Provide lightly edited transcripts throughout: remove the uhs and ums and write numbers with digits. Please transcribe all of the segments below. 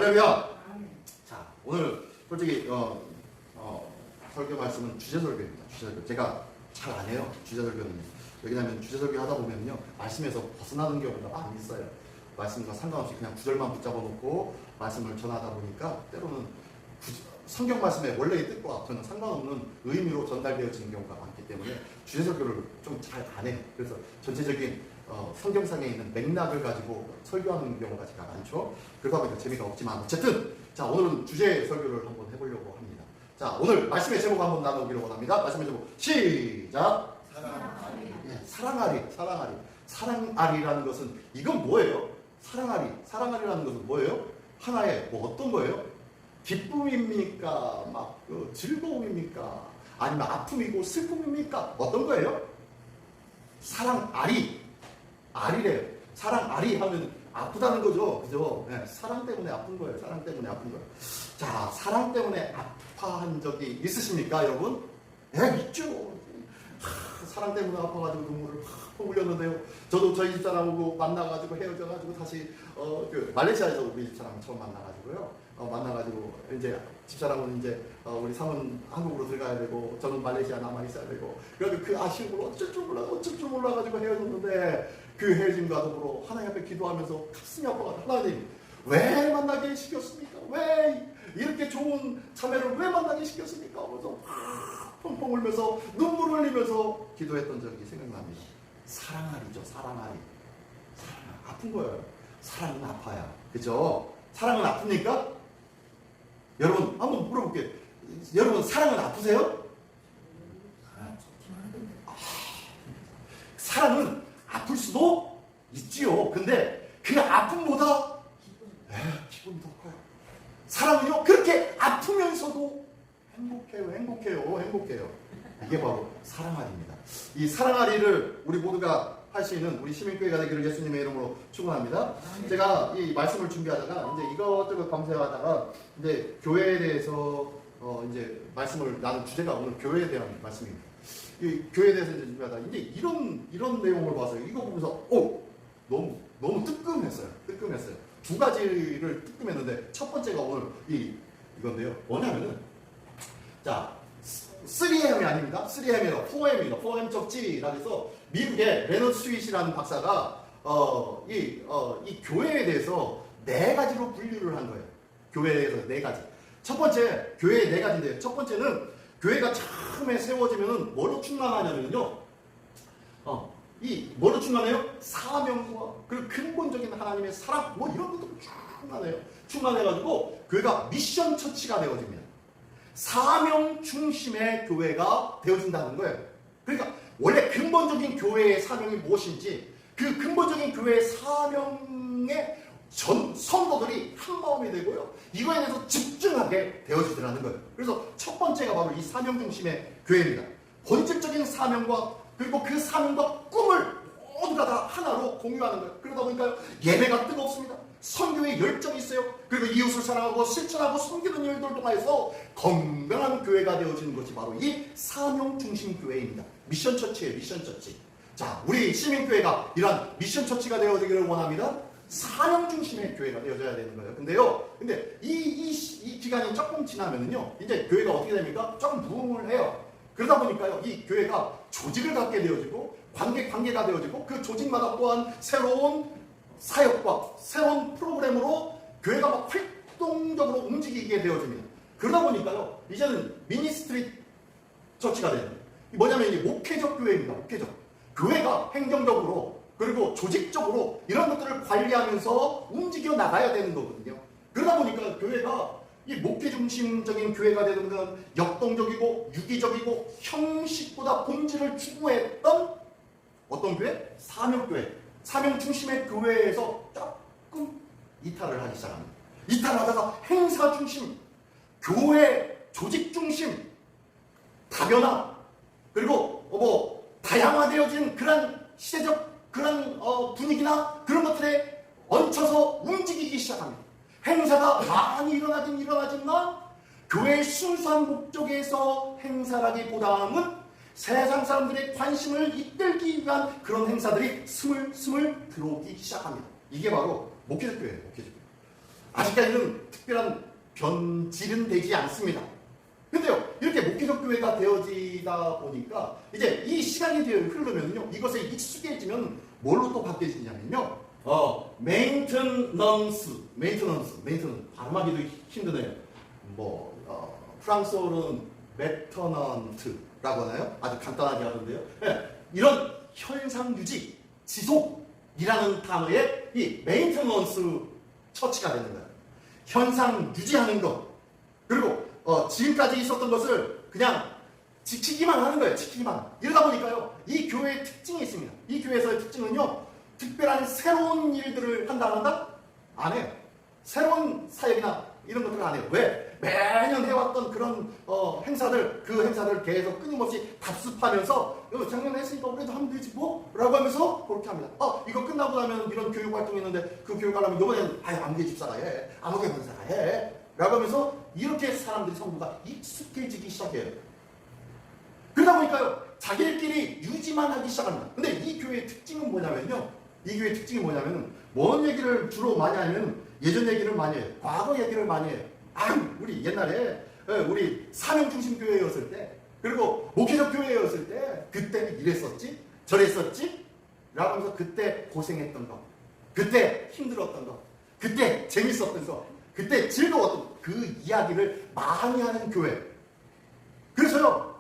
할렐루야. 자, 오늘 솔직히 설교 말씀은 주제 설교입니다. 주제 설교. 제가 잘 안 해요. 주제 설교는. 왜냐하면 주제 설교 하다 보면요, 말씀에서 벗어나는 경우가 많이 있어요. 말씀과 상관없이 그냥 구절만 붙잡아 놓고 말씀을 전하다 보니까 때로는 성경 말씀의 원래의 뜻과 저는 상관없는 의미로 전달되어지는 경우가 많기 때문에 주제 설교를 좀 잘 안 해요. 그래서 전체적인 성경상에 있는 맥락을 가지고 설교하는 경우가 제가 많죠. 그러다 보니까 재미가 없지만 어쨌든 자, 오늘은 주제 설교를 한번 해보려고 합니다. 자, 오늘 말씀의 제목 한번 나누기로 원합니다. 말씀의 제목 시작. 사랑아리. 예, 사랑아리. 사랑아리. 사랑아리라는 것은 이건 뭐예요? 사랑아리. 사랑아리라는 것은 뭐예요? 하나의 뭐 어떤 거예요? 기쁨입니까? 막 즐거움입니까? 아니면 아픔이고 슬픔입니까? 어떤 거예요? 사랑아리. 아리래요. 사랑아리 하면 아프다는 거죠. 그죠? 네, 사랑 때문에 아픈 거예요. 사랑 때문에 아픈 거예요. 자, 사랑 때문에 아파한 적이 있으십니까, 여러분? 네, 있죠. 사랑 때문에 아파가지고 눈물을 팍 흘렸는데요. 저도 저희 집사람하고 만나가지고 헤어져가지고 다시 말레이시아에서 우리 집사람 처음 만나가지고요. 만나가지고 이제 집사람은 이제 우리 사모는 한국으로 들어가야 되고 저는 말레이시아 남아 있어야 되고 그래서 그 아쉬움을 어쩔 줄 몰라가지고 헤어졌는데 그 헤어짐과 더불어 하나님 앞에 기도하면서 가슴이 아파가지고 하나님 왜 만나게 시켰습니까? 왜 이렇게 좋은 자매를 왜 만나게 시켰습니까? 하면서 펑펑 울면서 눈물을 흘리면서 기도했던 적이 생각납니다. 사랑아리죠. 사랑아리. 아픈 거예요. 사랑은 아파요. 그죠? 사랑은 아픕니까? 여러분 한번 물어볼게요. 여러분 사랑은 아프세요? 사랑은 아플 수도 있지요. 근데 그 아픔보다 기분이 더 커요. 사랑은요 그렇게 아프면서도 행복해요. 이게 바로 사랑아리입니다. 이 사랑아리를 우리 모두가 할 수 있는 우리 시민교회가 되기를 예수님의 이름으로 축원합니다. 제가 이 말씀을 준비하다가 이제 이것저것 검색하다가 이제 교회에 대해서 이제 말씀을 나눈 주제가 오늘 교회에 대한 말씀입니다. 이 교회에 대해서 이제 준비하다가 이제 이런 내용을 봐서 이거 보면서 너무 뜨끔했어요. 두 가지를 뜨끔했는데 첫 번째가 오늘 이건데요. 뭐냐면은 자 3M이 아닙니다. 3M이다. 4M이다. 4M 적지라고 해서 미국의 레너드 스윗이라는 박사가 이 교회에 대해서 4가지로 분류를 한 거예요. 교회에 대해서 4가지. 첫 번째, 교회의 4가지인데요. 첫 번째는 교회가 처음에 세워지면은 뭐로 충만하냐면요. 뭐로 충만해요? 사명과 그리고 근본적인 하나님의 사랑 뭐 이런 것도 충만해요. 충만해가지고 교회가 미션 처치가 되어집니다. 사명 중심의 교회가 되어진다는 거예요. 그러니까 원래 근본적인 교회의 사명이 무엇인지 그 근본적인 교회의 사명의 전 성도들이 한 마음이 되고요. 이거에 대해서 집중하게 되어지더라는 거예요. 그래서 첫 번째가 바로 이 사명 중심의 교회입니다. 본질적인 사명과 그리고 그 사명과 꿈을 모두가 다 하나로 공유하는 거예요. 그러다 보니까 예배가 뜨겁습니다. 선교에 열정이 있어요. 그리고 이웃을 사랑하고 실천하고 섬기는 일들 통해서 건강한 교회가 되어지는 것이 바로 이 사명 중심 교회입니다. 미션 처치예요. 미션 처치. 자, 우리 시민교회가 이러한 미션 처치가 되어지기를 원합니다. 사명 중심의 교회가 되어져야 되는 거예요. 근데 이 기간이 조금 지나면은요, 이제 교회가 어떻게 됩니까? 조금 부흥을 해요. 그러다 보니까요, 이 교회가 조직을 갖게 되어지고 관계가 되어지고 그 조직마다 또한 새로운 사역과 새로운 프로그램으로 교회가 막 활동적으로 움직이게 되어집니다. 그러다 보니까요, 이제는 미니스트리 처치가 되는 거예요. 뭐냐면 이게 목회적 교회입니다. 목회적. 교회가 행정적으로 그리고 조직적으로 이런 것들을 관리하면서 움직여 나가야 되는 거거든요. 그러다 보니까 교회가 이 목회 중심적인 교회가 되는 건 역동적이고 유기적이고 형식보다 본질을 추구했던 어떤 교회? 사명교회. 사명 중심의 교회에서 조금 이탈을 하기 시작합니다. 이탈하다가 행사 중심, 교회 조직 중심, 다변화, 그리고 다양화되어진 그런 시대적 그런 분위기나 그런 것들에 얹혀서 움직이기 시작합니다. 행사가 많이 일어나지만 교회의 순수한 목적에서 행사라기보다는 세상 사람들의 관심을 이끌기 위한 그런 행사들이 스물스물 들어오기 시작합니다. 이게 바로 목회적 교회예요. 목회적 교회. 아직까지는 특별한 변질은 되지 않습니다. 근데요, 이렇게 목회적 교회가 되어지다 보니까 이제 이 시간이 흐르면요, 이것에 익숙해지면 뭘로 또 바뀌어지냐면요, 메인터넌스, 발음하기도 힘드네요. 프랑스어로는 메터넌트라고 하나요? 아주 간단하게 하던데요. 네, 이런 현상 유지, 지속이라는 단어의 이 메인터넌스 처치가 되는 거예요. 현상 유지하는 것. 그리고 지금까지 있었던 것을 그냥 지키기만 하는 거예요. 지키기만. 이러다 보니까요, 이 교회의 특징이 있습니다. 이 교회에서의 특징은요, 특별한 새로운 일들을 한다 안 한다? 안 해요. 새로운 사역이나 이런 것들을 안 해요. 왜? 매년 해왔던 그런 행사들, 그 행사를 계속 끊임없이 답습하면서 작년에 했으니까 올해도 하면 되지 뭐? 라고 하면서 그렇게 합니다. 이거 끝나고 나면 이런 교육 활동이 있는데 그 교육 하려면 이번엔 아무개 집사가 해, 아무개 권사가 해 라고 하면서 이렇게 사람들이 성도가 익숙해지기 시작해요. 그러다 보니까요, 자기들끼리 유지만 하기 시작합니다. 근데 이 교회의 특징은 뭐냐면요, 이 교회의 특징이 뭐냐면, 뭔 얘기를 주로 많이 하냐면 예전 얘기를 많이 해요. 과거 얘기를 많이 해요. 우리 옛날에 우리 사명중심 교회였을 때, 그리고 목회적 교회였을 때 그때는 이랬었지 저랬었지 라고 하면서 그때 고생했던 거, 그때 힘들었던 거, 그때 재밌었던 거, 그때 즐거웠던 그 이야기를 많이 하는 교회. 그래서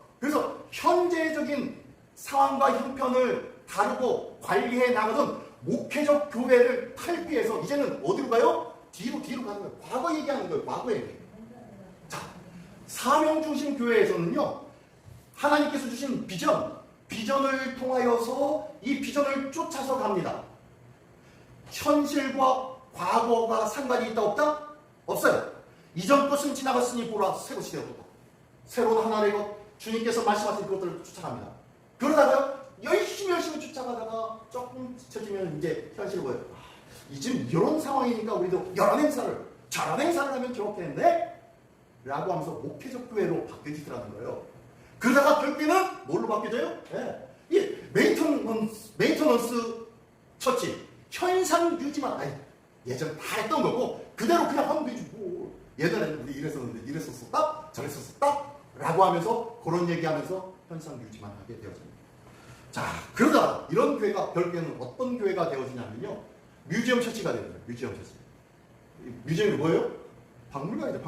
현재적인 상황과 형편을 다루고 관리해 나가던 목회적 교회를 팔기 위해서 이제는 어디로 가요? 뒤로 가는 거예요. 과거 얘기하는 거예요. 과거 얘기. 자, 사명중심 교회에서는요, 하나님께서 주신 비전을 통하여서 이 비전을 쫓아서 갑니다. 현실과 과거가 상관이 있다 없다? 없어요. 이전 것은 지나갔으니 보라 새 것이 되었다. 새로운 하나님의 것, 주님께서 말씀하신 그것들을 쫓아갑니다. 그러다가 열심히 쫓아가다가 조금 지쳐지면 이제 현실을 보여요. 지금 이런 상황이니까 우리도 이런 행사를, 저런 행사를 하면 좋겠네? 라고 하면서 목회적 교회로 바뀌어지더라는 거예요. 그러다가 결국에는 뭘로 바뀌어져요? 네. 이 메인터넌스 처치, 현상 유지만, 예전 다 했던 거고 그대로 그냥 하면 되지 뭐. 예전에는 우리 이랬었는데 이랬었었다? 저랬었었다? 라고 하면서 그런 얘기하면서 현상 유지만 하게 되어집니다. 자, 그러다 이런 교회가 결국에는 어떤 교회가 되어지냐면요, 뮤지엄 처치가 됩니다. 뮤지엄 처치. 뮤지엄이 뭐예요? 박물관이죠.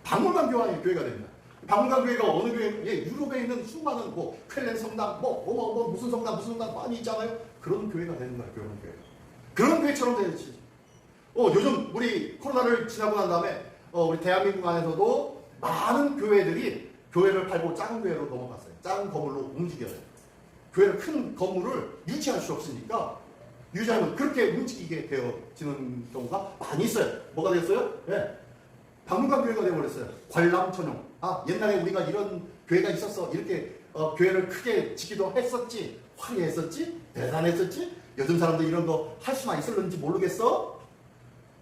박물관 교회가 됩니다. 박물관 교회가 어느 교회? 유럽에 있는 수많은 쾰렌 성당, 무슨 성당 많이 있잖아요. 그런 교회가 되는 거예요. 그런 교회처럼 되지. 요즘 우리 코로나를 지나고 난 다음에 우리 대한민국 안에서도 많은 교회들이 교회를 팔고 작은 교회로 넘어갔어요. 작은 건물로 움직여요. 교회를 큰 건물을 유지할 수 없으니까 유지하면 그렇게 움직이게 되어지는 경우가 많이 있어요. 뭐가 됐어요? 박물관 교회가 되어버렸어요. 관람 전용. 옛날에 우리가 이런 교회가 있었어. 이렇게 교회를 크게 짓기도 했었지. 화려했었지. 대단했었지. 요즘 사람들 이런 거 할 수만 있을는지 모르겠어.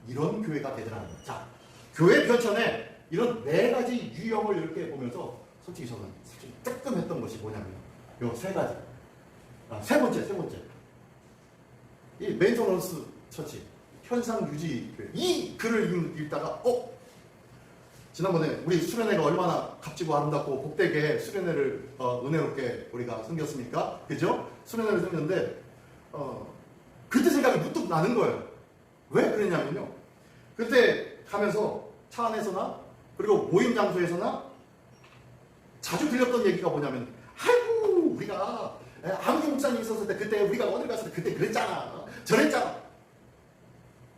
이런 교회가 되더라는 거예요. 자, 교회 편찬에 이런 4가지 유형을 이렇게 보면서 솔직히 저는 사실 뜨끔했던 것이 뭐냐면 요 3가지. 세 번째. 이 메인터넌스 처치, 현상 유지 교회. 이 글을 읽다가 지난번에 우리 수련회가 얼마나 값지고 아름답고 복되게 수련회를 은혜롭게 우리가 섬겼습니까? 그죠? 수련회를 섬겼는데 그때 생각이 문득 나는 거예요. 왜 그랬냐면요, 그때 가면서 차 안에서나 그리고 모임 장소에서나 자주 들렸던 얘기가 뭐냐면, 아이고 우리가 아무개 목사님 있었을 때 그때 우리가 어딜 갔을 때 그때 그랬잖아, 저랬잖아,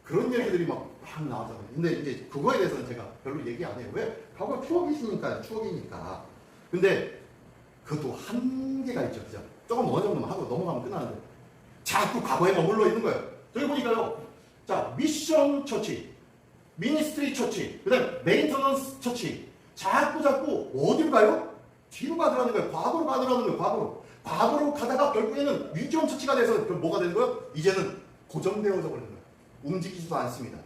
그런 얘기들이 막 나오잖아요. 근데 이제 그거에 대해서는 제가 별로 얘기 안 해요. 왜? 과거 추억이니까요. 추억이니까. 근데 그것도 한계가 있죠. 그죠? 조금 어느 정도만 하고 넘어가면 끝나는데 자꾸 과거에 머물러 있는 거예요. 저기 보니까요, 자, 미션 처치, 미니스트리 처치, 그 다음에 메인터넌스 처치, 자꾸 어디로 가요? 뒤로 가더라는 거예요. 과거로 가더라는 거예요. 과거로 가다가 결국에는 뮤지엄 처치가 돼서 그럼 뭐가 되는 거예요? 이제는 고정되어져 버리는 거예요. 움직이지도 않습니다.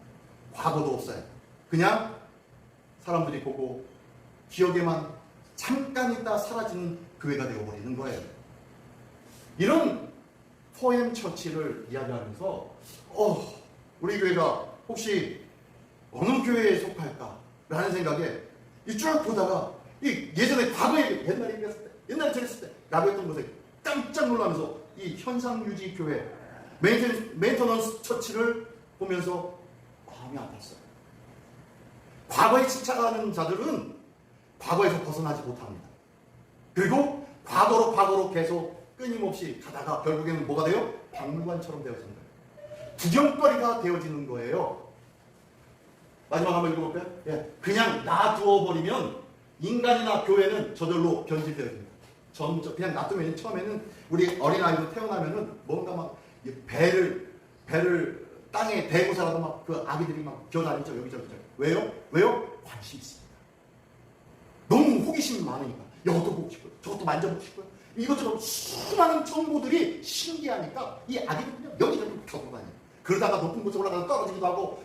과거도 없어요. 그냥 사람들이 보고 기억에만 잠깐 있다 사라지는 교회가 되어버리는 거예요. 이런 포엠 처치를 이야기하면서 우리 교회가 혹시 어느 교회에 속할까라는 생각에 쭉 보다가 예전에 과거에 옛날에 저랬을 때 라고 했던 것에 깜짝 놀라면서 이 현상유지 교회 메인터넌스 처치를 보면서 마음이 아팠어요. 과거에 집착하는 자들은 과거에서 벗어나지 못합니다. 그리고 과거로 계속 끊임없이 가다가 결국에는 뭐가 돼요? 박물관처럼 되어지는 거예요. 구경거리가 되어지는 거예요. 마지막 한번 읽어볼까요? 예. 그냥 놔두어버리면 인간이나 교회는 저절로 변질되어집니다. 그냥 놔두면 처음에는 우리 어린아이도 태어나면은 뭔가 막 배를 땅에 대고서라도 막 그 아기들이 막 기어다니죠. 여기저기. 왜요? 관심이 있습니다. 너무 호기심이 많으니까. 이것도 보고 싶고요. 저것도 만져보고 싶고요. 이것저것 수많은 정보들이 신기하니까 이 아기들이 그냥 여기저기 펴돌아다녀요. 그러다가 높은 곳에 올라가서 떨어지기도 하고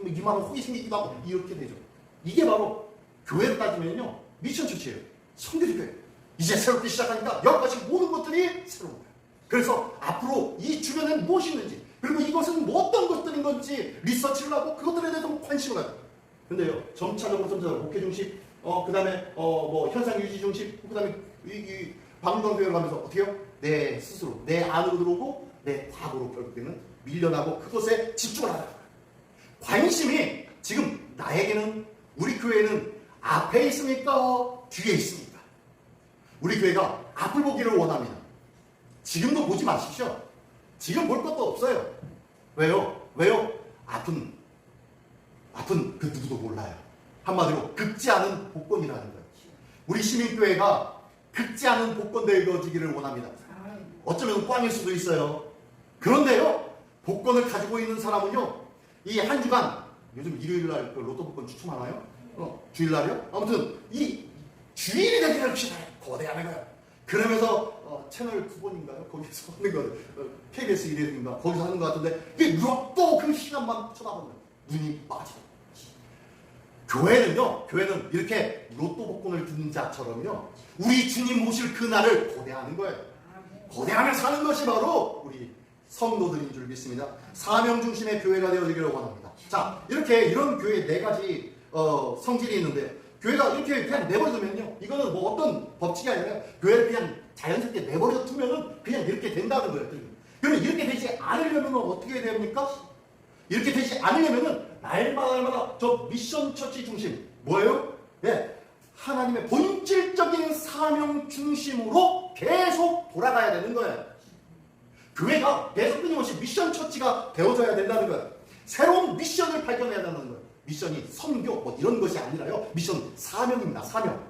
이만한 혹이 생기기도 하고 이렇게 되죠. 이게 바로 교회를 따지면요. 미션 처치예요. 성교지 교회. 이제 새롭게 시작하니까 여러 가지 모든 것들이 새로운 거예요. 그래서 앞으로 이 주변에 무엇이 있는지 그리고 이것은 뭐 어떤 것들인 건지 리서치를 하고 그것들에 대해서 관심을 가요. 근데요. 점차적으로 목회 중심 그 다음에 뭐 현상 유지 중심 그 다음에 이 방문교회를 가면서 어떻게 해요? 내 스스로 내 안으로 들어오고 내 과거로 결국에는 밀려나고 그것에 집중을 하는 거예요. 관심이 지금 나에게는 우리 교회는 앞에 있습니까? 뒤에 있습니까? 우리 교회가 앞을 보기를 원합니다. 지금도 보지 마십시오. 지금 볼 것도 없어요. 왜요? 앞은 그 누구도 몰라요. 한마디로 긁지 않은 복권이라는 거예요. 우리 시민교회가 긁지 않은 복권 되어지기를 원합니다. 어쩌면 꽝일 수도 있어요. 그런데요, 복권을 가지고 있는 사람은요, 이 한 주간, 요즘 일요일날 그 로또 복권 추첨하나요? 주일날이요? 아무튼, 이 주일이 되기를 거대하는 거예요. 그러면서, 채널 9번인가요? 거기서 하는 거, KBS 1회인가? 거기서 하는 것 같은데, 이게 로또 그 시간만 쳐다보면 눈이 빠지고. 교회는 이렇게 로또 복권을 든 자처럼요, 우리 주님 모실 그날을 고대하는 거예요. 고대하며 사는 것이 바로 우리 성도들인 줄 믿습니다. 사명 중심의 교회가 되어지기를 원합니다. 자, 이런 교회 4가지 성질이 있는데, 교회가 이렇게 그냥 내버려두면요, 이거는 뭐 어떤 법칙이 아니라 교회를 그냥 자연스럽게 내버려 두면은 그냥 이렇게 된다는 거예요. 그러면 이렇게 되지 않으려면 어떻게 해야 됩니까? 이렇게 되지 않으려면은 날마다 저 미션 처치 중심 뭐예요? 예, 하나님의 본질적인 사명 중심으로 계속 돌아가야 되는 거예요. 교회가 계속 끊임없이 미션 처치가 되어져야 된다는 거예요. 새로운 미션을 발견해야 된다는 거예요. 미션이 선교 뭐 이런 것이 아니라요. 미션 사명입니다. 사명.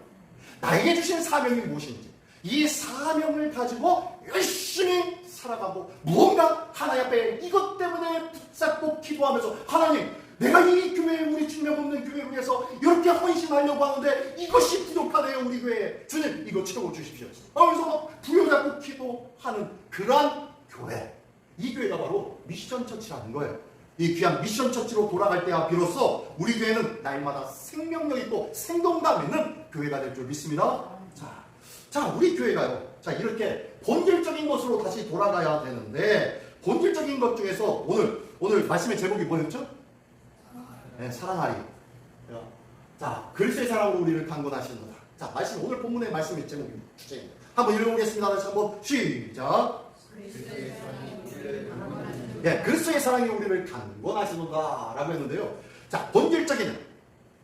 나에게 주신 사명이 무엇인지 이 사명을 가지고 열심히 살아가고 무언가 하나님 앞에 이것 때문에 붙잡고 기도하면서 하나님 내가 이 교회에 우리 중명 없는 교회를 위해서 이렇게 헌신하려고 하는데 이것이 부족하네요. 우리 교회에 주님 이거 채워주십시오 하면서 막 부여잡고 기도하는 그러한 교회, 이 교회가 바로 미션 처치라는 거예요. 이 귀한 미션 처치로 돌아갈 때야 비로소 우리 교회는 날마다 생명력 있고 생동감 있는 교회가 될 줄 믿습니다. 자, 우리 교회가요. 자, 이렇게 본질적인 것으로 다시 돌아가야 되는데, 본질적인 것 중에서 오늘 말씀의 제목이 뭐였죠? 네, 사랑하리. 자, 그리스도의 사랑으로 우리를 강권하시는다. 자, 오늘 본문의 말씀의 제목입니다. 주제입니다. 한번 읽어보겠습니다. 다시 한번 시작. 그리스도의 사랑이 우리를 강권하시는다 라고 했는데요. 자, 본질적인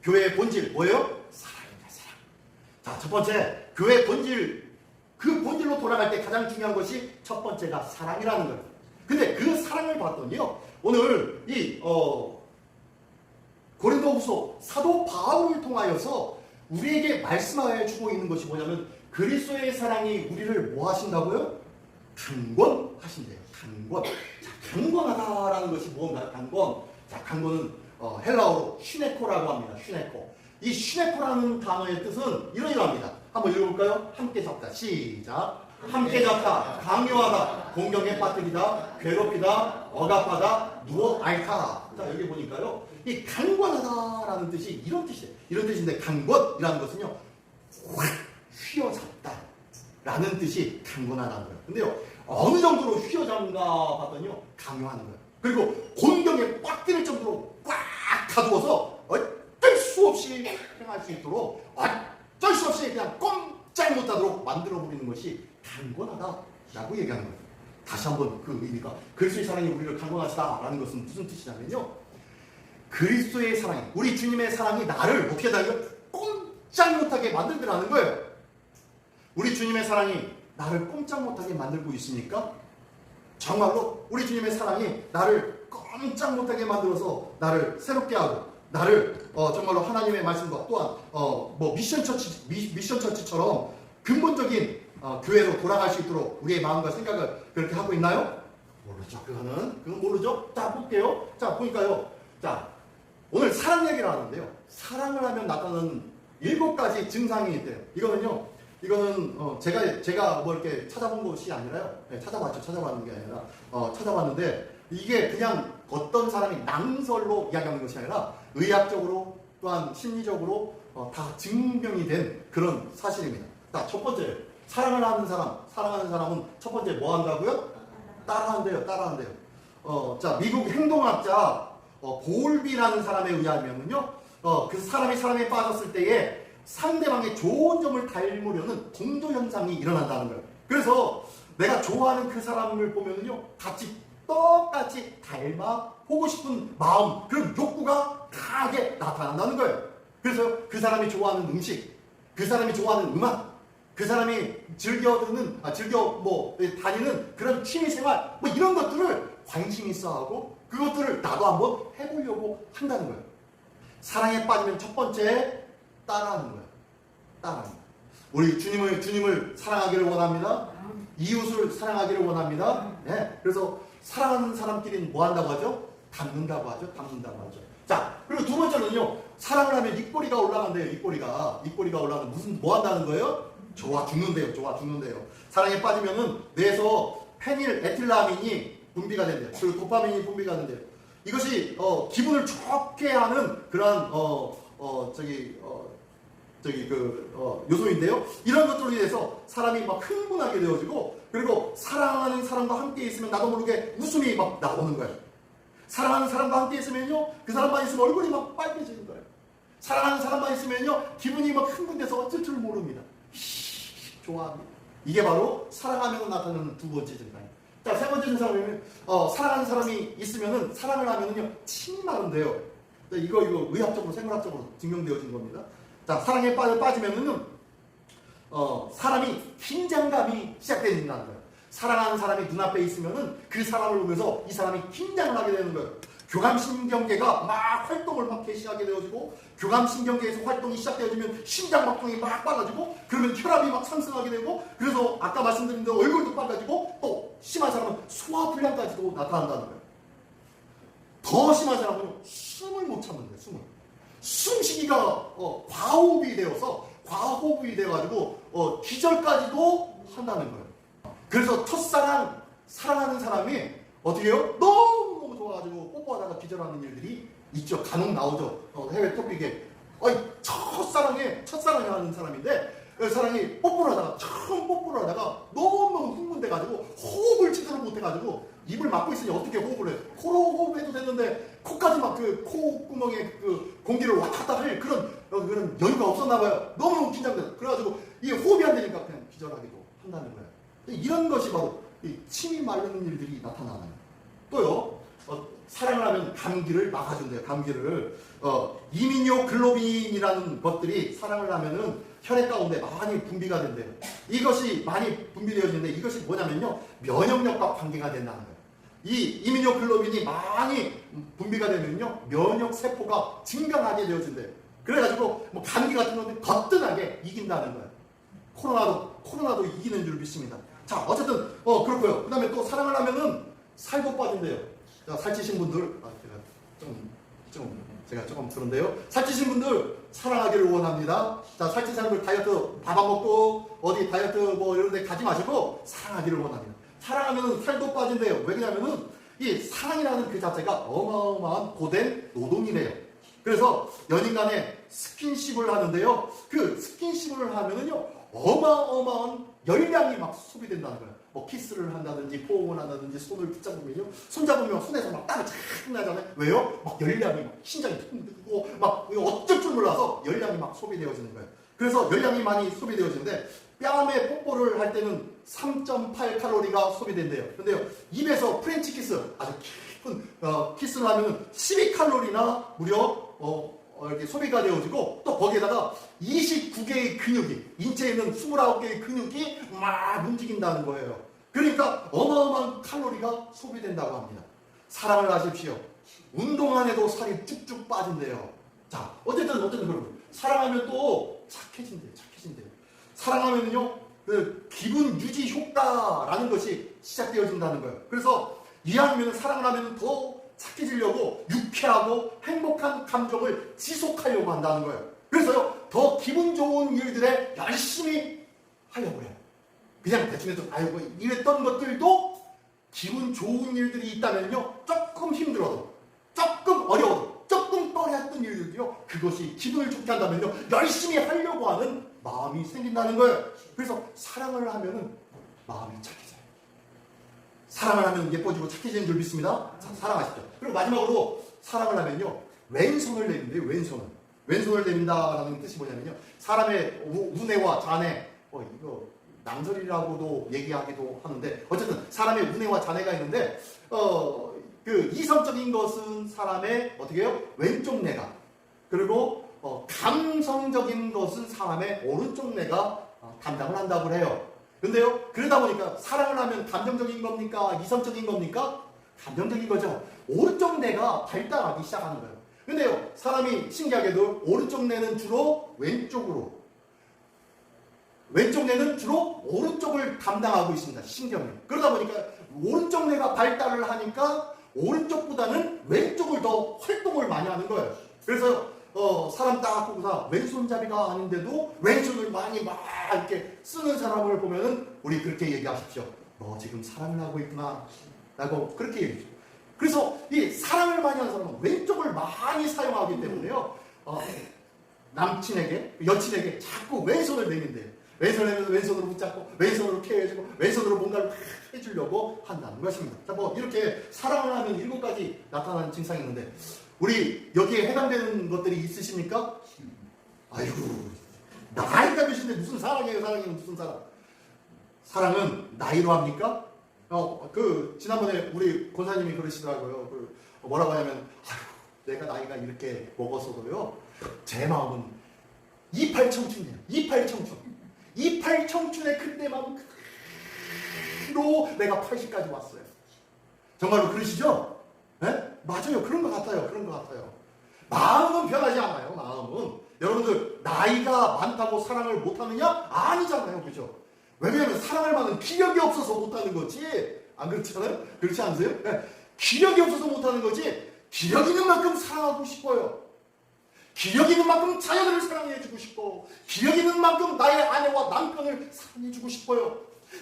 교회의 본질 뭐예요? 사랑입니다. 사랑. 자, 첫 번째 교회의 본질, 그 본질로 돌아갈 때 가장 중요한 것이 첫 번째가 사랑이라는 거예요. 근데 그 사랑을 봤더니요, 오늘 이 고린도후서 사도 바울을 통하여서 우리에게 말씀하여 주고 있는 것이 뭐냐면 그리스도의 사랑이 우리를 뭐 하신다고요? 강권하신대요. 강권. 자, 강권하다라는 것이 무언가요? 강권. 자, 강권은 헬라어로 슈네코라고 합니다. 슈네코. 이 슈네코라는 단어의 뜻은 이러합니다. 한번 읽어볼까요? 함께 잡다. 시작. 함께 잡다, 강요하다, 공경에 빠뜨리다, 괴롭히다, 억압하다, 누워 앓다. 자, 여기 보니까요, 이 강권하다라는 뜻이 이런 뜻이에요. 이런 뜻인데 강권이라는 것은요, 확 휘어잡다라는 뜻이 강권하다는 거예요. 근데요, 어느 정도로 휘어잡는가 봤더니요, 강요하는 거예요. 그리고 공경에 빠뜨릴 정도로 꽉 가두어서 어쩔 수 없이 행할 수 있도록 어쩔 수 없이 그냥 꼼짝 못하도록 만들어버리는 것이 강권하다라고 얘기하는 거예요. 다시 한번 그 의미가 그리스도의 사랑이 우리를 강권하시다라는 것은 무슨 뜻이냐면요. 그리스도의 사랑이, 우리 주님의 사랑이 나를 어떻게 하다니까 꼼짝 못하게 만들더라는 거예요. 우리 주님의 사랑이 나를 꼼짝 못하게 만들고 있습니까? 정말로 우리 주님의 사랑이 나를 꼼짝 못하게 만들어서 나를 새롭게 하고 나를 정말로 하나님의 말씀과 또한 뭐 미션처치처럼 근본적인 교회로 돌아갈 수 있도록 우리의 마음과 생각을 그렇게 하고 있나요? 모르죠. 그건 모르죠. 자, 볼게요. 자, 보니까요. 자, 오늘 사랑 얘기를 하는데요. 사랑을 하면 나타나는 7가지 증상이 있대요. 이거는 제가 뭐 이렇게 찾아본 것이 아니라요. 네, 찾아봤는 게 아니라 찾아봤는데 이게 그냥 어떤 사람이 낭설로 이야기하는 것이 아니라 의학적으로 또한 심리적으로 다 증명이 된 그런 사실입니다. 자, 첫 번째, 사랑하는 사람은 첫 번째 뭐 한다고요? 따라한대요. 자, 미국 행동학자 볼비라는 사람에 의하면요, 그 사람이 사랑에 빠졌을 때에 상대방의 좋은 점을 닮으려는 동조 현상이 일어난다는 거예요. 그래서 내가 좋아하는 그 사람을 보면요, 똑같이 닮아 보고 싶은 마음, 그런 욕구가 강하게 나타난다는 거예요. 그래서 그 사람이 좋아하는 음식, 그 사람이 좋아하는 음악, 그 사람이 다니는 그런 취미생활, 뭐 이런 것들을 관심 있어 하고 그것들을 나도 한번 해보려고 한다는 거예요. 사랑에 빠지면 첫 번째, 따라하는 거예요. 따라하는 거예요. 우리 주님을 사랑하기를 원합니다. 이웃을 사랑하기를 원합니다. 네. 그래서 사랑하는 사람끼리는 뭐 한다고 하죠? 닮는다고 하죠. 자, 그리고 두 번째는요, 사랑을 하면 입꼬리가 올라간대요. 입꼬리가 올라가면 뭐 한다는 거예요? 좋아 죽는대요. 사랑에 빠지면은 뇌에서 페닐에틸라민이 분비가 된대요. 그리고 도파민이 분비가 된대요. 이것이 기분을 좋게 하는 그런 요소인데요. 이런 것들로 인해서 사람이 막 흥분하게 되어지고, 그리고 사랑하는 사람과 함께 있으면 나도 모르게 웃음이 막 나오는 거예요. 사랑하는 사람과 함께 있으면요, 그 사람만 있으면 얼굴이 막 빨개지는 거예요. 사랑하는 사람만 있으면요, 기분이 막 흥분돼서 어쩔 줄 모릅니다. 좋아합니다. 이게 바로 사랑하면 나타나는 두 번째 증상이에요. 자, 세 번째 증상은 사랑하는 사람이 있으면은, 사랑을 하면은요, 침이 마른대요. 이거 의학적으로, 생물학적으로 증명되어진 겁니다. 자, 사랑에 빠지면은 사람이 긴장감이 시작된다는 거예요. 사랑하는 사람이 눈앞에 있으면은 그 사람을 보면서 이 사람이 긴장을 하게 되는 거예요. 교감신경계가 막 활동을 막 개시하게 되어지고, 교감신경계에서 활동이 시작되어지면 심장박동이 막 빨라지고, 그러면 혈압이 막 상승하게 되고, 그래서 아까 말씀드린 대로 얼굴도 빨라지고, 또 심한 사람은 소화불량까지도 나타난다는 거예요. 더 심한 사람은 숨을 못 참는데, 숨쉬기가 과호흡이 되어가지고 기절까지도 한다는 거예요. 그래서 사랑하는 사람이 어떻게 해요? 너무 좋아가지고 뽀뽀하다가 기절하는 일들이 있죠. 간혹 나오죠. 해외 토픽에 첫사랑에 하는 사람인데, 그 사람이 처음 뽀뽀를 하다가 너무 흥분돼가지고 호흡을 제대로 못해가지고 입을 막고 있으니 어떻게 호흡을 해? 코로 호흡해도 되는데 코까지 막 그 콧구멍에 그 공기를 왔다 갔다 할 그런 여유가 없었나 봐요. 너무너무 긴장돼서. 그래가지고 이게 호흡이 안 되니까 그냥 기절하기도 한다는 거예요. 이런 것이 바로 이 침이 마르는 일들이 나타나는. 또요, 사랑을 하면 감기를 막아준대요. 감기를. 이민효글로빈이라는 것들이 사랑을 하면은 혈액 가운데 많이 분비가 된대요. 이것이 많이 분비되어지는데, 이것이 뭐냐면요, 면역력과 관계가 된다는 거예요. 이 이민효글로빈이 많이 분비가 되면요, 면역 세포가 증강하게 되어진대요. 그래가지고 뭐 감기 같은 건데 거뜬하게 이긴다는 거예요. 코로나도 이기는 줄 믿습니다. 자, 어쨌든 그렇고요. 그다음에 또 사랑을 하면은 살도 빠진대요. 자, 살찌신 분들, 제가 조금 그런데요. 살찌신 분들 사랑하기를 원합니다. 자, 살찐 사람들 다이어트 밥 안 먹고 어디 다이어트 뭐 이런 데 가지 마시고 사랑하기를 원합니다. 사랑하면 살도 빠진대요. 왜 그러냐면은 이 사랑이라는 그 자체가 어마어마한 고된 노동이래요. 그래서 연인 간에 스킨십을 하는데요. 그 스킨십을 하면은요, 어마어마한 열량이 막 소비된다는 거예요. 뭐 키스를 한다든지 포옹을 한다든지 손을 붙잡으면요. 손잡으면 손에서 막 땀이 쫙 나잖아요. 왜요? 막 열량이 막 심장이 두근두근고 막 어쩔 줄 몰라서 열량이 막 소비되어지는 거예요. 그래서 열량이 많이 소비되어지는데 뺨에 뽀뽀를 할 때는 3.8 칼로리가 소비된대요. 근데요, 입에서 프렌치 키스, 아주 깊은 키스를 하면 12칼로리나 무려 이렇게 소비가 되어지고, 또 거기에다가 29개의 근육이, 인체에 있는 29개의 근육이 막 움직인다는 거예요. 그러니까 어마어마한 칼로리가 소비된다고 합니다. 사랑을 하십시오. 운동 안 해도 살이 쭉쭉 빠진대요. 자, 어쨌든 그럼 사랑하면 또 착해진대요. 사랑하면요, 그 기분 유지 효과라는 것이 시작되어진다는 거예요. 그래서 이왕이면 사랑을 하면 더 착해지려고 유쾌하고 행복한 감정을 지속하려고 한다는 거예요. 그래서요, 더 기분 좋은 일들에 열심히 하려고 해요. 그냥 대충 아이고 이랬던 것들도 기분 좋은 일들이 있다면요, 조금 힘들어도, 조금 어려워도, 조금 꺼려했던 일들도요, 그것이 기분을 좋게 한다면요, 열심히 하려고 하는 마음이 생긴다는 거예요. 그래서 사랑을 하면은 마음이 착해져요. 사랑을 하면 예뻐지고 착해지는 줄 믿습니다. 자, 사랑하십시오. 그리고 마지막으로 사랑을 하면요, 왼손을 내민대요. 왼손을 내민다라는 뜻이 뭐냐면요, 사람의 우뇌와 자뇌, 이거 낭설이라고도 얘기하기도 하는데, 어쨌든 사람의 우뇌와 자뇌가 있는데, 그 이성적인 것은 사람의 어떻게 해요? 왼쪽 뇌가, 그리고 감성적인 것은 사람의 오른쪽 뇌가 담당을 한다고 해요. 근데요, 그러다 보니까 사랑을 하면 감정적인 겁니까? 이성적인 겁니까? 감정적인 거죠. 오른쪽 뇌가 발달하기 시작하는 거예요. 근데요, 사람이 신기하게도 오른쪽 뇌는 주로 왼쪽 뇌는 주로 오른쪽을 담당하고 있습니다. 신경이. 그러다 보니까 오른쪽 뇌가 발달을 하니까 오른쪽보다는 왼쪽을 더 활동을 많이 하는 거예요. 그래서 사람 딱 보고서 왼손잡이가 아닌데도 왼손을 많이 막 이렇게 쓰는 사람을 보면은 우리 그렇게 얘기하십시오. 너 지금 사랑을 하고 있구나 라고 그렇게 얘기해요. 그래서 이 사랑을 많이 하는 사람은 왼쪽을 많이 사용하기 때문에요, 남친에게, 여친에게 자꾸 왼손을 내민대요. 왼손을 내면서 왼손으로 붙잡고 왼손으로 케어해주고 왼손으로 뭔가를 해주려고 한다는 것입니다. 자, 뭐 이렇게 사랑을 하면 7가지 나타나는 증상이 있는데, 우리 여기에 해당되는 것들이 있으십니까? 아이고, 나이가 몇인데 무슨 사랑이에요? 무슨 사랑? 사랑은 나이로 합니까? 지난번에 우리 권사님이 그러시더라고요. 뭐라고 하냐면, 내가 나이가 이렇게 먹었어도요, 제 마음은 28 청춘이에요. 28 청춘의 그때 마음 그대로 내가 80까지 왔어요. 정말로 그러시죠? 네? 맞아요. 그런 것 같아요. 마음은 변하지 않아요. 마음은. 여러분들, 나이가 많다고 사랑을 못하느냐? 아니잖아요. 그죠? 왜냐하면 사랑할 만한 기력이 없어서 못하는 거지. 안 그렇잖아요? 그렇지 않으세요? 네. 기력이 없어서 못하는 거지. 기력 있는 만큼 사랑하고 싶어요. 기력 있는 만큼 자녀들을 사랑해주고 싶고, 기력 있는 만큼 나의 아내와 남편을 사랑해주고 싶어요.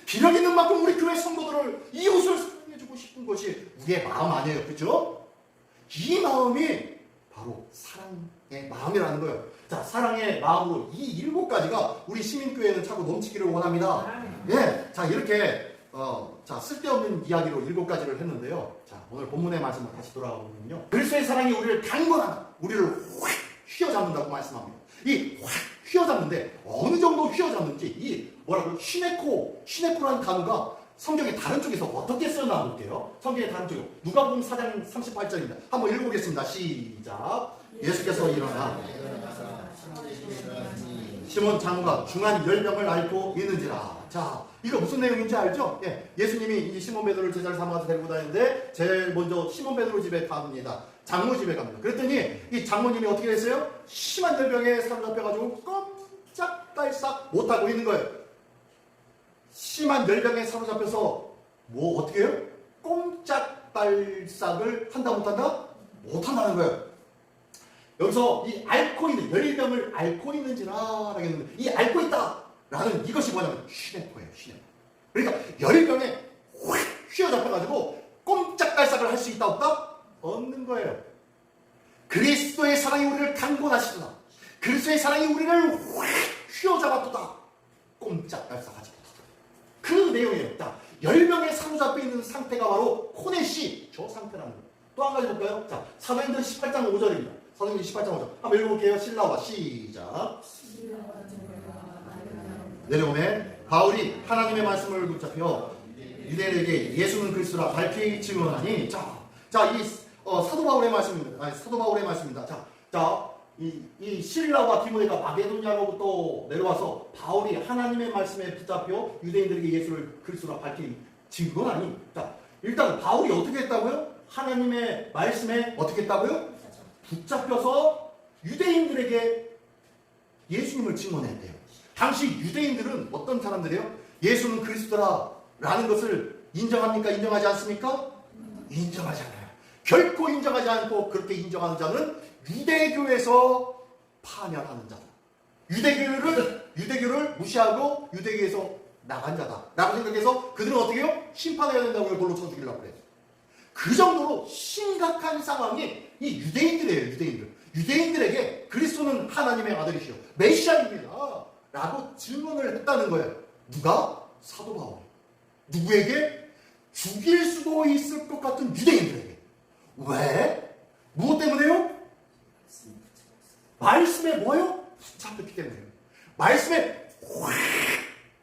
기력 있는 만큼 우리 교회 성도들을, 이웃을 사랑해주고 싶은 것이 우리의 마음 아니에요. 그죠? 이 마음이 바로 사랑의 마음이라는 거예요. 자, 사랑의 마음으로 이 7가지가 우리 시민교회는 차고 넘치기를 원합니다. 예, 자, 이렇게 쓸데없는 이야기로 7가지를 했는데요. 자, 오늘 본문의 말씀으로 다시 돌아오면요, 그리스도의 사랑이 우리를 강건하다, 우리를 확 휘어잡는다고 말씀합니다. 이 확 휘어잡는데 어느 정도 휘어잡는지, 이 뭐라고, 시네코라는 단어가 성경의 다른 쪽에서 어떻게 쓰여나 볼게요. 성경의 다른 쪽에 누가복음 4장 38절입니다. 한번 읽어보겠습니다. 시작. 예수께서 일어나 시몬 장로가 중한 열병을 앓고 있는지라. 자, 이거 무슨 내용인지 알죠? 예, 예수님이 이제 시몬 베드로를 제자를 삼아서 데리고 다니는데 제일 먼저 시몬 베드로 집에 갑니다. 장모 집에 갑니다. 그랬더니 이 장모님이 어떻게 했어요? 심한 열병에 사로잡혀가지고 꼼짝달싹 못하고 있는 거예요. 심한 열병에 사로잡혀서 뭐 어떻게 해요? 꼼짝달싹을 한다 못한다? 못한다는 거예요. 여기서 이 앓고 있는, 열병을 앓고 있는지라 라겠는데, 이 앓고 있다 라는 이것이 뭐냐면 시네코예요. 시네코. 그러니까 열병에 확 휘어잡혀가지고 꼼짝달싹을 할 수 있다 없다? 없는 거예요. 그리스도의 사랑이 우리를 강건하시도다. 그리스도의 사랑이 우리를 확 휘어잡아도다. 꼼짝달싹하지 못하다. 그 내용이에요. 자, 열병에 사로잡혀 있는 상태가 바로 코넷이 저 상태라는 거예요. 또 한 가지 볼까요? 자, 사도행전 18장 5절입니다. 사도행전 18장 5절. 한번 읽어볼게요. 신라와 시작. 내려오면 바울이 하나님의 말씀을 붙잡혀 유대인에게 예수는 그리스도라 밝히 증언하니 이 사도 바울의 말씀입니다. 사도 바울의 말씀입니다. 이 신라와 디모데가 마게도냐로부터 내려와서 바울이 하나님의 말씀에 붙잡혀 유대인들에게 예수를 그리스도라 밝히 증언하니 일단 바울이 어떻게 했다고요? 하나님의 말씀에 어떻게 했다고요? 붙잡혀서 유대인들에게 예수님을 증언했대요. 당시 유대인들은 어떤 사람들이에요? 예수는 그리스도라라는 것을 인정합니까? 인정하지 않습니까? 인정하지 않아요. 결코 인정하지 않고 그렇게 인정하는 자는 유대교에서 파멸하는 자다. 유대교를 무시하고 유대교에서 나간 자다 라고 생각해서 그들은 어떻게 해요? 심판해야 된다고 돌로 쳐 죽이려고 그래요. 그 정도로 심각한 상황이 이 유대인들이에요. 유대인들에게 그리스도는 하나님의 아들이시오 메시아입니다 라고 증언을 했다는 거예요. 누가? 사도 바울이. 누구에게? 죽일 수도 있을 것 같은 유대인들에게. 왜? 무엇 때문에요? 말씀에 뭐요? 붙잡혔기 때문에요. 말씀에 확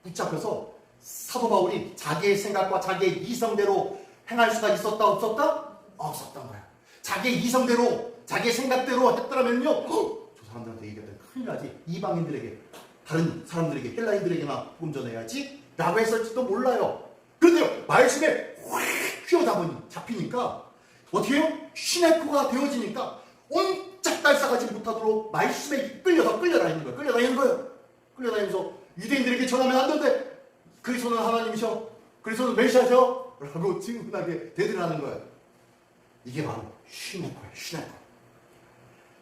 붙잡혀서 사도 바울이 자기의 생각과 자기의 이성대로 행할 수가 있었다 없었다? 없었던 거야. 자기의 이성대로 자기의 생각대로 했더라면요 저 사람들한테 얘기하면 큰일 나지. 이방인들에게 다른 사람들에게 헬라인들에게나 복음 전해야지 라고 했을지도 몰라요. 그런데요 말씀에 확 휘어잡히니까 어떻게 해요? 신의 코가 되어지니까 옴짝달싹하지 못하도록 말씀에 끌려다니는 거예요. 끌려다니면서 유대인들에게 전하면 안 되는데 그리스도는 하나님이셔, 그리스도는 메시아셔 라고 증언하게 되더라는 거예요. 이게 바로 신의 코예요.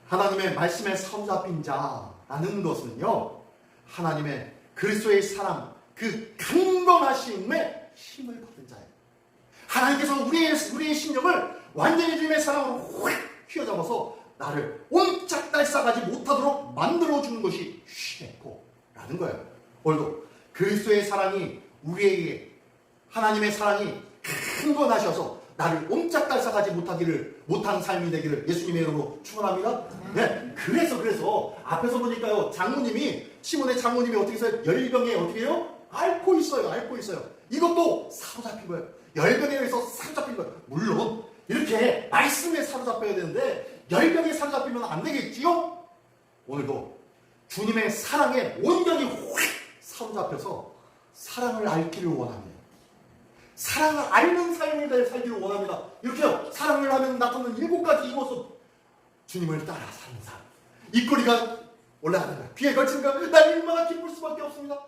하나님의 말씀에 사로잡힌 자라는 것은요 하나님의 그리스도의 사랑, 그 강건하심에 힘을 받은 자예요. 하나님께서 우리의 심령을 완전히 주님의 사랑으로 확 휘어잡아서 나를 옴짝달싹하지 못하도록 만들어주는 것이 신의 코라는 거예요. 오늘도 그리스도의 사랑이 우리에게 하나님의 사랑이 강건하셔서 나를 옴짝달싹하지 못한 삶이 되기를 예수님의 이름으로 축원합니다. 네, 그래서 앞에서 보니까요 시몬의 장모님이 어떻게 해서 열병에 어떻게 해요? 앓고 있어요. 이것도 사로잡힌 거예요. 열병에 의해서 사로잡힌 거예요. 물론 이렇게 말씀에 사로잡혀야 되는데 열병에 사로잡히면 안 되겠지요? 오늘도 주님의 사랑에 온전히 확 사로잡혀서 사랑을 알기를 원합니다. 사랑을 알는 삶을 살기를 원합니다. 이렇게요. 사랑을 하면 나타나는 7가지 이모습. 주님을 따라 사는 삶. 입꼬리가 올라가는 거야. 귀에 걸친 거야. 나 얼마나 기쁠 수밖에 없습니다.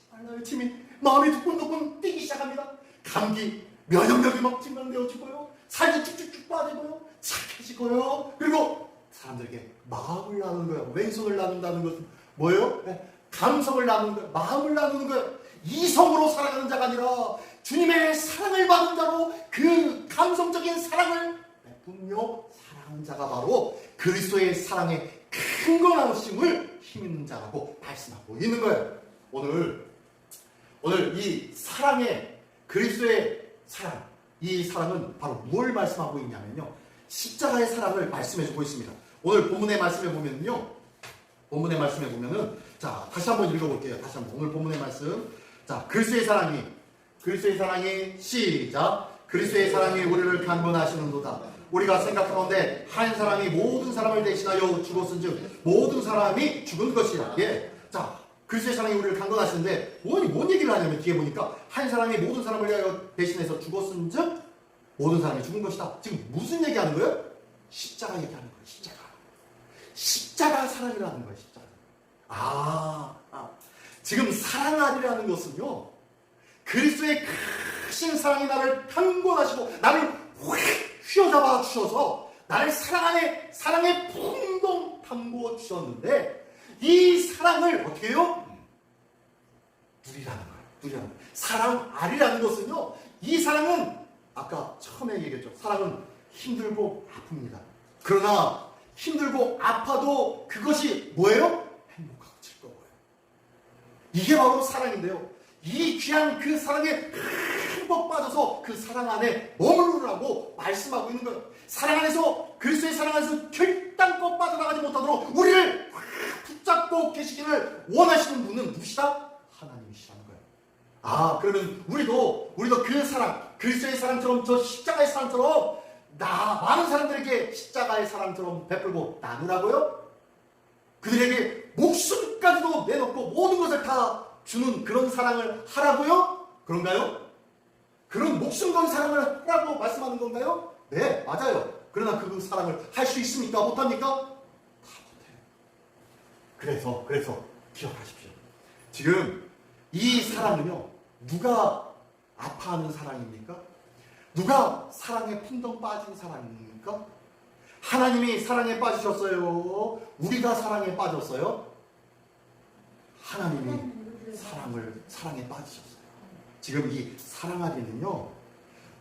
정말 나의 침이 마음이 두근두근 뛰기 시작합니다. 감기, 면역력이 막 증강되어지고요. 살이 쭉쭉쭉 빠지고요. 착해지고요. 그리고 사람들에게 마음을 나누는 거예요. 왼손을 나눈다는 것은 뭐예요? 감성을 나누는 거예요. 마음을 나누는 거예요. 이성으로 살아가는 자가 아니라 주님의 사랑을 받은 자로 그 감성적인 사랑을 베풀며 사랑하는 자가 바로 그리스도의 사랑의 강건하심을 힘있는 자라고 말씀하고 있는 거예요. 오늘 이 사랑의 보이스의 사랑, 이 사랑은 바로 뭘 말씀하고 있냐면요, 십자가의 사랑을 말씀해주고 있습니다. 오늘 본문의 말씀에 보면요, 자, 다시 한번 읽어볼게요. 다시 한번 오늘 본문의 말씀. 자, 그리스도의 사랑이 시작. 그리스도의 사랑이 우리를 강건하시는도다. 우리가 생각하건대 한 사람이 모든 사람을 대신하여 죽었은즉 모든 사람이 죽은 것이라. 예. 자, 그리스도의 사랑이 우리를 강건하시는데 뭔 얘기를 하냐면 뒤에 보니까 한 사람이 모든 사람을 위하여 대신해서 죽었은즉 모든 사람이 죽은 것이다. 지금 무슨 얘기하는 거예요? 십자가 얘기하는 거예요. 십자가 사랑이라는 거예요. 십자가. 지금 사랑하리라는 것은요, 그리스도의 크신 사랑이 나를 강건하시고 나를 확 휘어잡아 주셔서 나를 사랑의 풍덩 담궈 주셨는데, 이 사랑을 어떻게 해요? 누리라는 거예요. 사랑하리라는 것은요, 이 사랑은 아까 처음에 얘기했죠. 사랑은 힘들고 아픕니다. 그러나 힘들고 아파도 그것이 뭐예요? 행복하고 즐거워요. 이게 바로 사랑인데요, 이 귀한 그 사랑의 흠뻑 빠져서 그 사랑 안에 머무르라고 말씀하고 있는 거예요. 사랑 안에서, 그리스도의 사랑 안에서 결단코 빠져나가지 못하도록 우리를 붙잡고 계시기를 원하시는 분은 누구시다? 하나님이시라는 거예요. 아, 그러면 우리도 그 사랑, 그리스도의 사랑처럼, 저 십자가의 사랑처럼 많은 사람들에게 십자가의 사랑처럼 베풀고 나누라고요? 그들에게 목숨까지도 내놓고 모든 것을 다 주는 그런 사랑을 하라고요? 그런가요? 그런 목숨 건 사랑을 하라고 말씀하는 건가요? 네, 맞아요. 그러나 그 사랑을 할 수 있습니까? 못합니까? 다 못해요. 그래서 기억하십시오. 지금 이 사랑은요, 누가 아파하는 사랑입니까? 누가 사랑에 풍덩 빠진 사랑입니까? 하나님이 사랑에 빠지셨어요? 우리가 사랑에 빠졌어요? 하나님이 사랑에 빠지셨어요. 지금 이 사랑하리는요,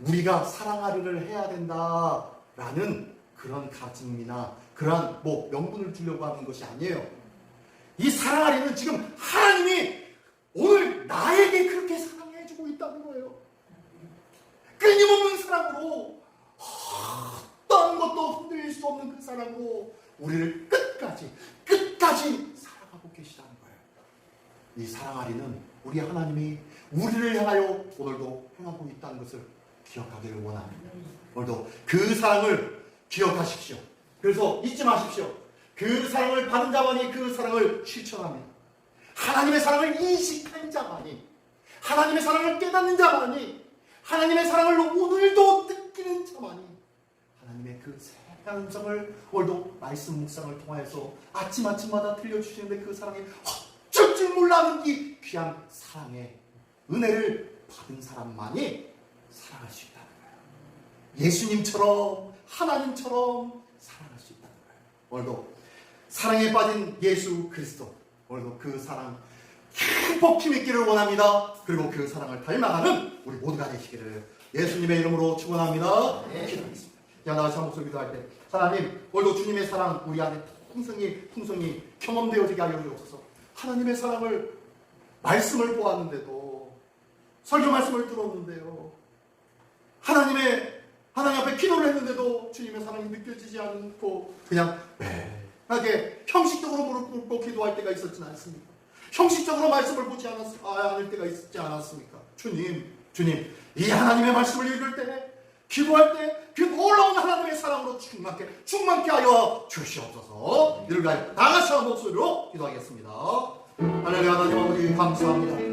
우리가 사랑하리를 해야 된다라는 그런 가짐이나 그러한 명분을 주려고 하는 것이 아니에요. 이 사랑하리는 지금 하나님이 오늘 나에게 그렇게 사랑해주고 있다는 거예요. 끊임없는 사랑으로, 어떤 것도 흔들릴 수 없는 그 사랑으로 우리를 끝까지 사랑하고 계시다는 거예요. 이 사랑하리는 우리 하나님이 우리를 향하여 오늘도 행하고 있다는 것을 기억하기를 원합니다. 오늘도 그 사랑을 기억하십시오. 그래서 잊지 마십시오. 그 사랑을 받은 자만이 그 사랑을 실천합니다. 하나님의 사랑을 인식한 자만이, 하나님의 사랑을 깨닫는 자만이, 하나님의 사랑을 오늘도 느끼는 자만이 하나님의 그 새한 음성을 오늘도 말씀 묵상을 통하여서 아침마다 들려주시는데 그 사랑에 어쩔 줄 몰라는 이 귀한 사랑의 은혜를 받은 사람만이 사랑할 수 있다는 거예요. 예수님처럼, 하나님처럼 사랑할 수 있다는 거예요. 오늘도 사랑에 빠진 예수 그리스도, 오늘도 그 사랑 흠뻑 힘있기를 원합니다. 그리고 그 사랑을 닮아가는 우리 모두가 되시기를 예수님의 이름으로 축원합니다. 기도하겠습니다. 나와서 한 목소리 기도할 때, 하나님, 오늘도 주님의 사랑 우리 안에 풍성히 경험되어지게 하여 주옵소서. 하나님의 사랑을, 말씀을 보았는데도, 설교 말씀을 들었는데요, 하나님 앞에 기도를 했는데도 주님의 사랑이 느껴지지 않고 그냥 매하게 형식적으로 무릎 꿇고 기도할 때가 있었지는 않습니까? 형식적으로 말씀을 보지 않을 때가 있지 않았습니까? 주님, 이 하나님의 말씀을 읽을 때, 기도할 때 그 놀라운 하나님의 사랑으로 충만케 하여 주시옵소서. 이를 위하여 다 같이 한 목소리로 기도하겠습니다. 하나님 아버지 감사합니다.